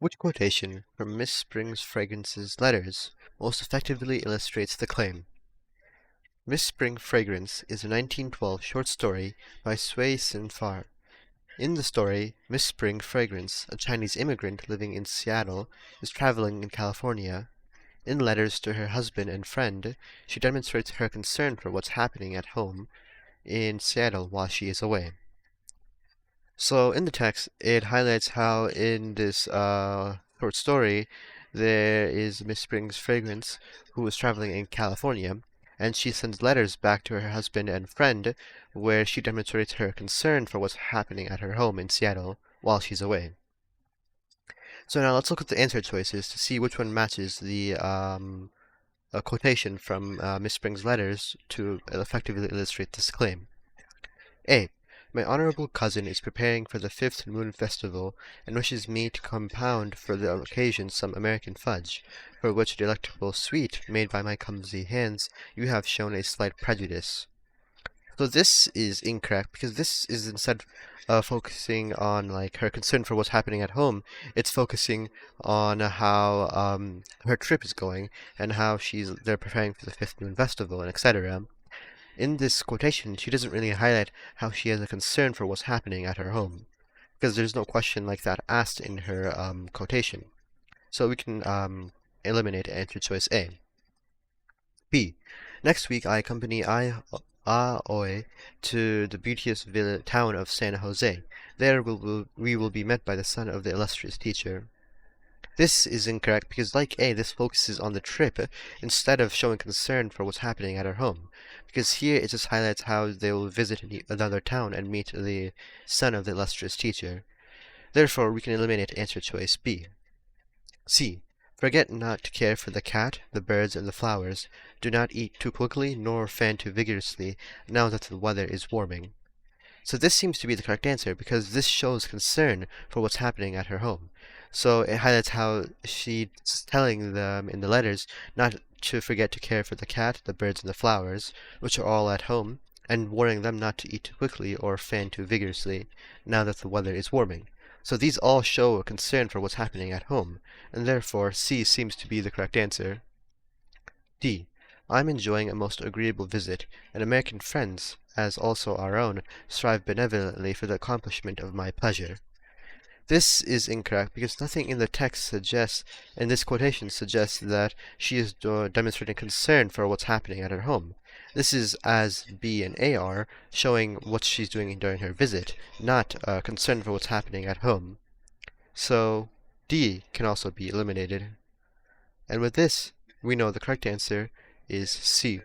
Which quotation from Miss Spring's Fragrance's letters most effectively illustrates the claim? Miss Spring Fragrance is a 1912 short story by Sui Sin-far. In the story, Miss Spring Fragrance, a Chinese immigrant living in Seattle, is traveling in California. In letters to her husband and friend, she demonstrates her concern for what's happening at home in Seattle while she is away. So in the text, it highlights how in this short story, there is Miss Spring's Fragrance who is traveling in California, and she sends letters back to her husband and friend where she demonstrates her concern for what's happening at her home in Seattle while she's away. So now let's look at the answer choices to see which one matches the a quotation from Miss Spring's letters to effectively illustrate this claim. A. My honorable cousin is preparing for the 5th Moon Festival and wishes me to compound for the occasion some American fudge, for which delectable sweet, made by my clumsy hands, you have shown a slight prejudice. So this is incorrect because this is instead focusing on like her concern for what's happening at home. It's focusing on how her trip is going and how they're preparing for the 5th Moon Festival and etc. In this quotation, she doesn't really highlight how she has a concern for what's happening at her home, because there's no question like that asked in her quotation. So we can eliminate answer choice A. B. Next week, I accompany Aoi to the beauteous town of San Jose. There we will be met by the son of the illustrious teacher. This is incorrect because, like A, this focuses on the trip instead of showing concern for what's happening at her home. Because here it just highlights how they will visit another town and meet the son of the illustrious teacher. Therefore, we can eliminate answer choice B. C. Forget not to care for the cat, the birds, and the flowers. Do not eat too quickly, nor fan too vigorously, now that the weather is warming. So this seems to be the correct answer because this shows concern for what's happening at her home. So it highlights how she's telling them in the letters not to forget to care for the cat, the birds, and the flowers, which are all at home, and warning them not to eat too quickly or fan too vigorously, now that the weather is warming. So these all show a concern for what's happening at home, and therefore C seems to be the correct answer. D. I'm enjoying a most agreeable visit, and American friends, as also our own, strive benevolently for the accomplishment of my pleasure. This is incorrect because nothing in the text suggests, and this quotation suggests that she is demonstrating concern for what's happening at her home. This is, as B and A are, showing what she's doing during her visit, not concern for what's happening at home. So D can also be eliminated. And with this, we know the correct answer is C.